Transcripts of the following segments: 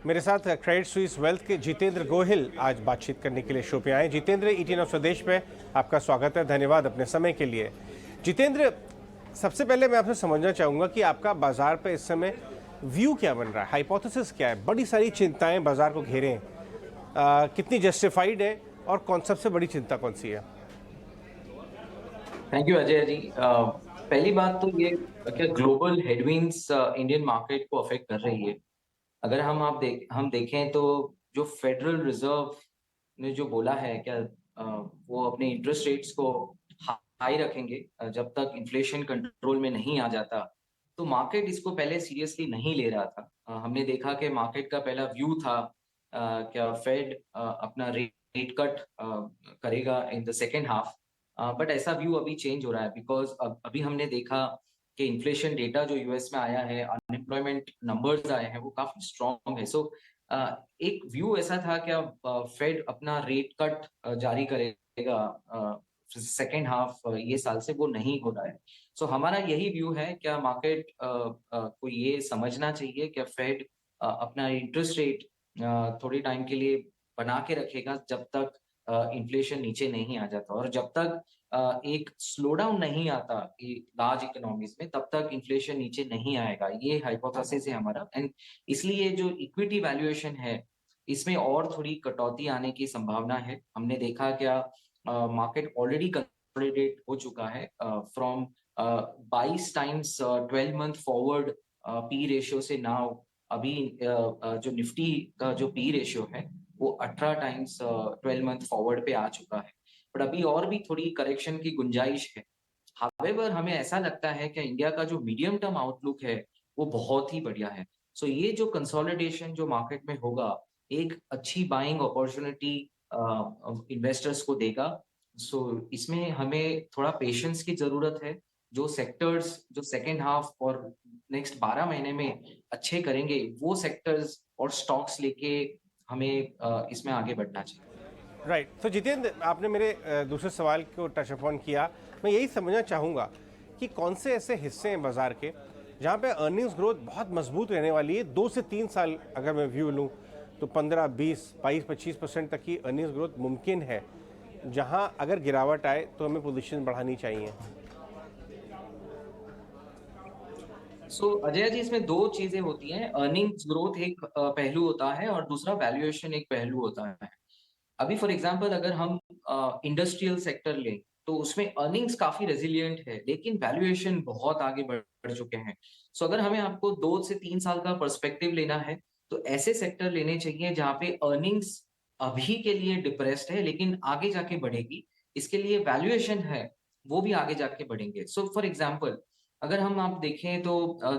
मेरे साथ Credit Suisse wealth के जितेंद्र गोहिल आज बातचीत करने के लिए शो पे आए। जितेंद्र, ET नाउ स्वदेश पे आपका स्वागत है, धन्यवाद अपने समय के लिए। जितेंद्र, सबसे पहले मैं आपसे समझना चाहूँगा कि आपका बाजार पे इस समय व्यू क्या बन रहा है, हाइपोथेसिस क्या है? बड़ी सारी चिंताएं बाजार को घेरे हैं, कितनी जस्टिफाइड है और कौन सबसे बड़ी चिंता कौन सी है? Thank you Ajay ji. पहली बात तो ये क्या ग्लोबल हेडविंड्स इंडियन मार्केट को अफेक्ट कर रही है। अगर हम देखें तो जो फेडरल रिजर्व ने जो बोला है क्या वो अपने इंटरेस्ट रेट्स को हाई रखेंगे जब तक इन्फ्लेशन कंट्रोल में नहीं आ जाता। तो मार्केट इसको पहले सीरियसली नहीं ले रहा था। हमने देखा कि मार्केट का पहला व्यू था क्या फेड अपना रेट कट करेगा in the second half. But ऐसा व्यू अभी चेंज हो रहा है बिकॉज अभी हमने देखा कि इन्फ्लेशन डेटा जो यूएस में आया है, अनएम्प्लॉयमेंट नंबर्स आए हैं, वो काफी स्ट्रॉन्ग है। सो एक व्यू ऐसा था क्या फेड अपना रेट कट जारी करेगा सेकेंड हाफ ये साल से, वो नहीं हो रहा है। सो हमारा यही व्यू है क्या मार्केट को ये समझना चाहिए क्या फेड अपना इंटरेस्ट रेट थोड़ी टाइम के लिए बना के रखेगा जब तक इन्फ्लेशन नीचे नहीं आ जाता, और जब तक एक स्लो डाउन नहीं आता लार्ज इकोनॉमीज में तब तक इन्फ्लेशन नीचे नहीं आएगा। ये हाइपोथेसिस है हमारा। एंड इसलिए जो इक्विटी वैल्यूएशन है इसमें और थोड़ी कटौती आने की संभावना है। हमने देखा क्या मार्केट ऑलरेडी कंसोलिडेट हो चुका है from 22 times 12 month forward P ratio से नाउ अभी जो निफ्टी का जो पी रेशियो है वो 18 टाइम्स 12 मंथ फॉरवर्ड पे आ चुका है। बट अभी और भी थोड़ी करेक्शन की गुंजाइश है। हावेवर हमें ऐसा लगता है कि इंडिया का जो मीडियम टर्म आउटलुक है वो बहुत ही बढ़िया है। सो ये जो कंसोलिडेशन जो मार्केट में होगा एक अच्छी बाइंग अपॉर्चुनिटी इन्वेस्टर्स को देगा। सो इसमें हमें थोड़ा पेशेंस की जरूरत है। जो सेक्टर्स जो सेकेंड हाफ और नेक्स्ट 12 महीने में अच्छे करेंगे वो सेक्टर्स और स्टॉक्स लेके हमें इसमें आगे बढ़ना चाहिए। राइट। तो जितेंद्र, आपने मेरे दूसरे सवाल को टच अपॉन किया। मैं यही समझना चाहूँगा कि कौन से ऐसे हिस्से हैं बाजार के जहाँ पे अर्निंग्स ग्रोथ बहुत मजबूत रहने वाली है। 2 से 3 साल अगर मैं व्यू लूँ तो 15, 20, 22, 25% तक की अर्निंग्स ग्रोथ मुमकिन है, जहाँ अगर गिरावट आए तो हमें पोजीशन बढ़ानी चाहिए। सो अजय जी, इसमें दो चीजें होती हैं। अर्निंग्स ग्रोथ एक पहलू होता है और दूसरा वैल्यूएशन एक पहलू होता है। अभी फॉर एग्जांपल अगर हम इंडस्ट्रियल सेक्टर लें तो उसमें अर्निंग्स काफी रेजिलिएंट है लेकिन वैल्यूएशन बहुत आगे बढ़ चुके हैं। सो अगर हमें आपको 2 से 3 साल का पर्सपेक्टिव लेना है तो ऐसे सेक्टर लेने चाहिए जहां पे अर्निंग्स अभी के लिए डिप्रेस्ड है लेकिन आगे जाके बढ़ेगी। इसके लिए वैल्यूएशन है वो भी आगे जाके बढ़ेंगे। सो फॉर एग्जाम्पल अगर हम आप देखें तो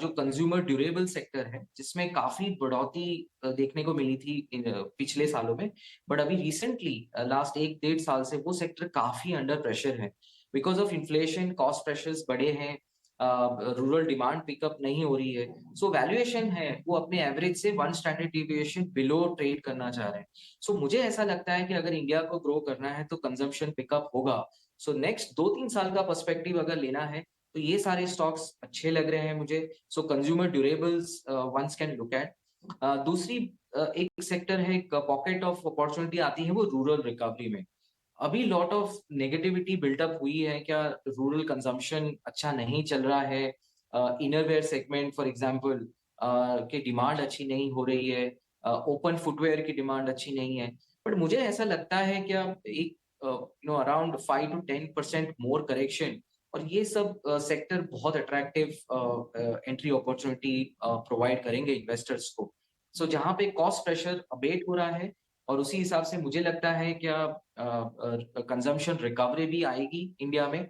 जो कंज्यूमर ड्यूरेबल सेक्टर है जिसमें काफी बढ़ोतरी देखने को मिली थी पिछले सालों में, बट अभी रिसेंटली लास्ट 1 डेढ़ साल से वो सेक्टर काफी अंडर प्रेशर है because of inflation. Cost pressures बढ़े हैं, रूरल डिमांड पिकअप नहीं हो रही है। सो वैल्यूएशन है वो अपने एवरेज से 1 स्टैंडर्ड डिविएशन बिलो ट्रेड करना चाह रहे हैं। सो मुझे ऐसा लगता है कि अगर इंडिया को ग्रो करना है तो कंजम्पशन पिकअप होगा। सो नेक्स्ट 2 3 साल का पर्सपेक्टिव अगर लेना है तो ये सारे स्टॉक्स अच्छे लग रहे हैं मुझे। So consumer durables ones can look at. दूसरी एक सेक्टर है, एक पॉकेट ऑफ अपॉर्चुनिटी आती है वो रूरल रिकवरी में। अभी लॉट ऑफ नेगेटिविटी बिल्टअप हुई है क्या रूरल कंजम्पशन अच्छा नहीं चल रहा है, इनरवेयर सेगमेंट फॉर एग्जांपल की डिमांड अच्छी नहीं हो रही है, ओपन फुटवेयर की डिमांड अच्छी नहीं है। बट मुझे ऐसा लगता है क्या एक अराउंड 5 to 10% मोर करेक्शन और ये सब सेक्टर बहुत अट्रैक्टिव एंट्री अपॉर्चुनिटी प्रोवाइड करेंगे इन्वेस्टर्स को। सो जहाँ पे कॉस्ट प्रेशर अबेट हो रहा है और उसी हिसाब से मुझे लगता है क्या कंजम्पशन रिकवरी भी आएगी इंडिया में।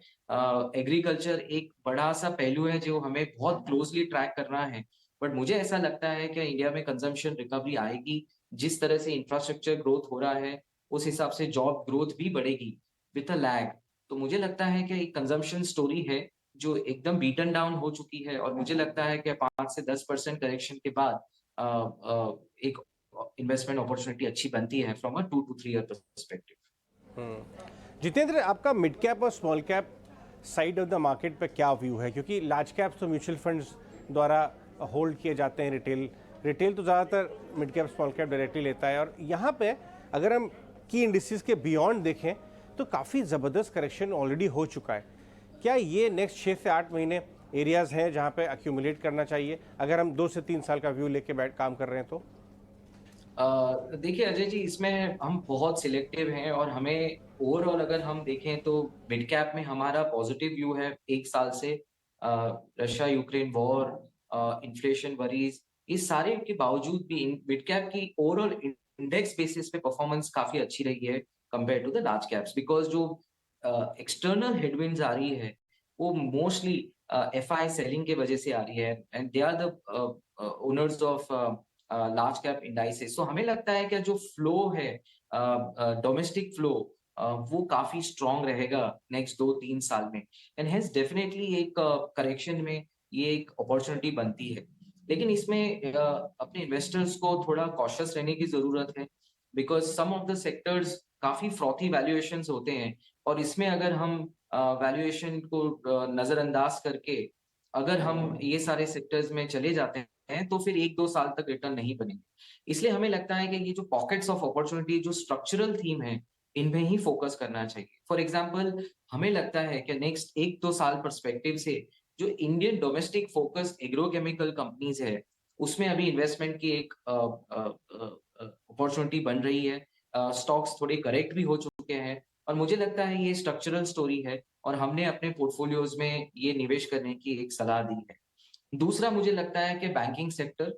एग्रीकल्चर एक बड़ा सा पहलू है जो हमें बहुत क्लोजली ट्रैक करना है। बट मुझे ऐसा लगता है कि इंडिया में कंजम्पशन रिकवरी आएगी। जिस तरह से इंफ्रास्ट्रक्चर ग्रोथ हो रहा है उस हिसाब से जॉब ग्रोथ भी बढ़ेगी विथ अ लैग। तो मुझे लगता है कि एक कंजम्पशन स्टोरी है जो एकदम बीटन डाउन हो चुकी है और मुझे लगता है कि 5 से 10% करेक्शन के बाद एक इन्वेस्टमेंट अपॉर्चुनिटी अच्छी बनती है from a 2 to 3 year perspective. Jitendra, आपका मिड कैप और small cap side of the market पे क्या व्यू है? क्योंकि लार्ज कैप्स तो म्यूचुअल फंड्स द्वारा होल्ड किए जाते हैं रिटेल रिटेल तो ज़्यादातर mid cap small cap directly लेता है, और यहाँ पे अगर हम की इंडिसेस के बियॉन्ड देखें तो काफ़ी ज़बरदस्त करेक्शन ऑलरेडी हो चुका है। क्या ये नेक्स्ट 6 से 8 महीने एरियाज़ हैं जहाँ पे अक्यूमुलेट करना चाहिए, अगर हम 2 से 3 साल का व्यू लेके बैठ काम कर रहे हैं तो? देखिए अजय जी, इसमें हम बहुत सिलेक्टिव हैं और हमें ओवरऑल अगर हम देखें तो मिड कैप में हमारा पॉजिटिव व्यू है 1 साल से। Russia Ukraine war, inflation worries, इस सारे के बावजूद भी मिड कैप की ओवरऑल इंडेक्स बेसिस पे परफॉर्मेंस काफी अच्छी रही है compare to the large caps, because जो एक्सटर्नल हेडविंड्स आ रही है वो मोस्टली एफआई सेलिंग के वजह से आ रही है, and they are the owners of large cap indices. So हमें लगता है कि जो फ्लो है डोमेस्टिक फ्लो, वो काफी स्ट्रांग रहेगा नेक्स्ट 2-3 साल में, एंड हेंस डेफिनेटली एक करेक्शन में ये एक अपॉर्चुनिटी बनती है। लेकिन इसमें अपने इन्वेस्टर्स को थोड़ा कॉशियस रहने की जरूरत है, because some of the sectors काफी फ्रॉथी वैल्यूएशंस होते हैं, और इसमें अगर हम वैल्यूएशन को नजरअंदाज करके अगर हम ये सारे सेक्टर्स में चले जाते हैं तो फिर 1-2 साल तक रिटर्न नहीं बनेंगे। इसलिए हमें लगता है कि ये जो पॉकेट्स ऑफ अपॉर्चुनिटी, जो स्ट्रक्चरल थीम है, इनमें ही फोकस करना चाहिए। फॉर एग्जांपल, हमें लगता है कि नेक्स्ट 1-2 साल पर्सपेक्टिव से जो Indian domestic focus agrochemical companies है, उसमें अभी इन्वेस्टमेंट की एक अपॉर्चुनिटी बन रही है। स्टॉक्स थोड़े करेक्ट भी हो चुके हैं, और मुझे लगता है ये स्ट्रक्चरल स्टोरी है, और हमने अपने पोर्टफोलियोज में ये निवेश करने की एक सलाह दी है। दूसरा, मुझे लगता है कि बैंकिंग सेक्टर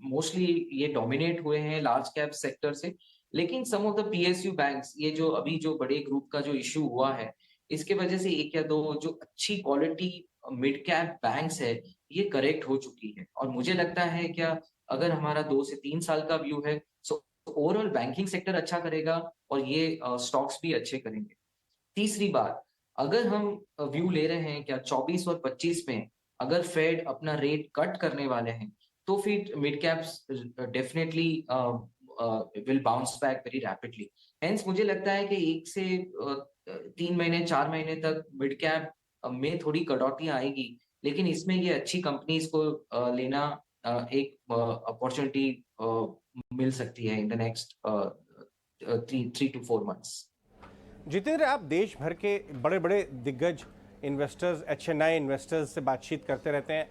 मोस्टली ये डोमिनेट हुए हैं लार्ज कैप सेक्टर से, लेकिन सम ऑफ द पीएसयू बैंक्स, ये जो अभी जो बड़े ग्रुप का जो इश्यू हुआ है, इसके वजह से एक या दो जो अच्छी क्वालिटी मिड कैप बैंक्स है, ये करेक्ट हो चुकी है। और मुझे लगता है क्या, अगर हमारा 2 से 3 साल का व्यू है, सो ओवरऑल बैंकिंग सेक्टर अच्छा करेगा और ये स्टॉक्स भी अच्छे करेंगे। तीसरी बात, अगर हम व्यू ले रहे हैं क्या 24 और 25 में अगर फेड अपना रेट कट करने वाले हैं, तो फिर mid caps definitely will bounce back very rapidly. Hence मुझे लगता है कि 1 से 3 महीने 4 महीने तक मिड कैप में थोड़ी कटौती आएगी, लेकिन इसमें ये अच्छी कंपनीज को लेना एक अपॉर्चुनिटी मिल सकती है in the next 3 to 4 months। Jitendra, आप देश भर के बड़े बड़े दिग्गज इन्वेस्टर्स, एचएनआई इन्वेस्टर्स से बातचीत करते रहते हैं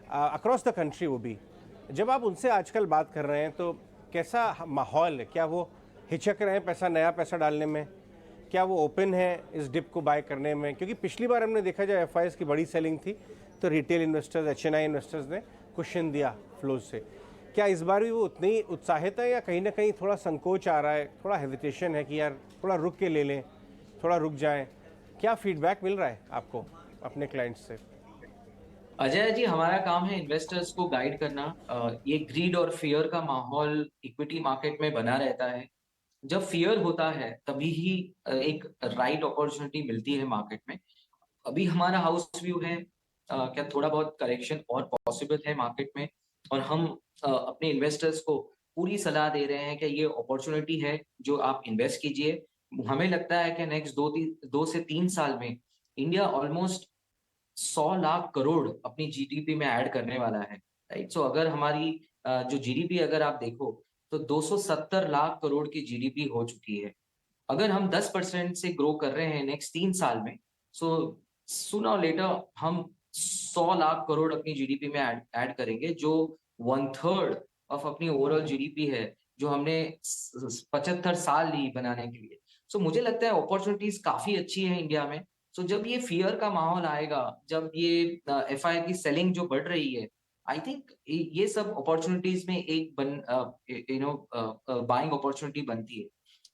अक्रॉस द कंट्री। वो भी जब आप उनसे आजकल बात कर रहे हैं तो कैसा माहौल है? क्या वो हिचक रहे हैं पैसा, नया पैसा डालने में? क्या वो ओपन है इस डिप को बाय करने में? क्योंकि पिछली बार हमने देखा जब एफआईएस की बड़ी सेलिंग थी तो रिटेल इन्वेस्टर्स, एचएनआई इन्वेस्टर्स ने कुशन दिया फ्लोज से। क्या इस बार भी वो उतने ही उत्साहित है, या कहीं ना कहीं थोड़ा संकोच आ रहा है, थोड़ा हेजिटेशन है कि यार थोड़ा रुक के ले लें, थोड़ा रुक जाएं? क्या फीडबैक मिल रहा है आपको अपने क्लाइंट्स से? अजय जी, हमारा काम है इन्वेस्टर्स को गाइड करना। ये ग्रीड और फियर का माहौल इक्विटी मार्केट में बना रहता है। जब फियर होता है तभी ही एक राइट अपॉर्चुनिटी मिलती है मार्केट में। अभी हमारा हाउस व्यू है क्या थोड़ा बहुत करेक्शन और पॉसिबल है मार्केट में, और हम अपने इन्वेस्टर्स को पूरी सलाह दे रहे हैं कि ये अपॉर्चुनिटी है, जो आप इन्वेस्ट कीजिए। हमें लगता है कि नेक्स्ट 2 से 3 साल में इंडिया ऑलमोस्ट 100 लाख करोड़ अपनी जीडीपी में ऐड करने वाला है, राइट? सो अगर हमारी जो जीडीपी अगर आप देखो तो 270 लाख करोड़ की जीडीपी हो चुकी है। अगर हम 10% से ग्रो कर रहे हैं नेक्स्ट 3 साल में, सो सूनर और लेटर हम 100 लाख करोड़ अपनी जीडीपी में ऐड करेंगे, जो 1/3 ऑफ अपनी ओवरऑल जीडीपी है, जो हमने 75 साल ली बनाने के लिए। सो मुझे लगता है अपॉर्चुनिटीज काफी अच्छी है इंडिया में। सो जब ये फियर का माहौल आएगा, जब ये एफआई की सेलिंग जो बढ़ रही है, आई थिंक ये सब अपॉर्चुनिटीज में एक बाइंग अपॉर्चुनिटी बनती है।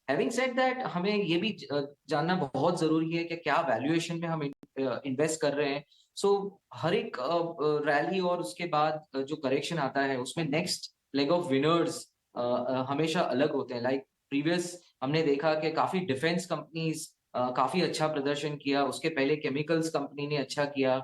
हैविंग सेड दैट, हमें ये भी जानना बहुत जरूरी है कि क्या वैल्यूएशन में हम इन्वेस्ट कर रहे हैं। सो हर एक रैली और उसके बाद जो करेक्शन आता है, उसमें नेक्स्ट लेग ऑफ विनर्स हमेशा अलग होते हैं। लाइक प्रीवियस हमने देखा कि काफी डिफेंस कंपनीज काफी अच्छा प्रदर्शन किया, उसके पहले केमिकल्स कंपनी ने अच्छा किया।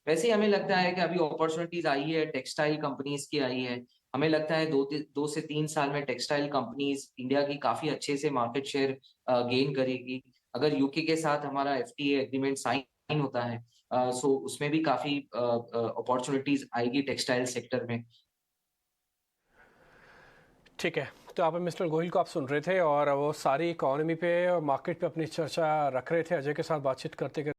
वैसे ही हमें लगता है कि अभी अपॉर्चुनिटीज आई है, टेक्सटाइल कंपनीज की आई है। हमें लगता है 2 से 3 साल में टेक्सटाइल कंपनीज इंडिया की काफी अच्छे से मार्केट शेयर गेन करेगी। अगर यूके के साथ हमारा एफटीए एग्रीमेंट साइन होता है, सो उसमें भी काफी अपॉर्चुनिटीज आएगी टेक्सटाइल सेक्टर में। ठीक है, तो आप मिस्टर गोहिल को आप सुन रहे थे और वो सारी इकोनॉमी पे और मार्केट पे अपनी चर्चा रख रहे थे अजय के साथ बातचीत करते करते।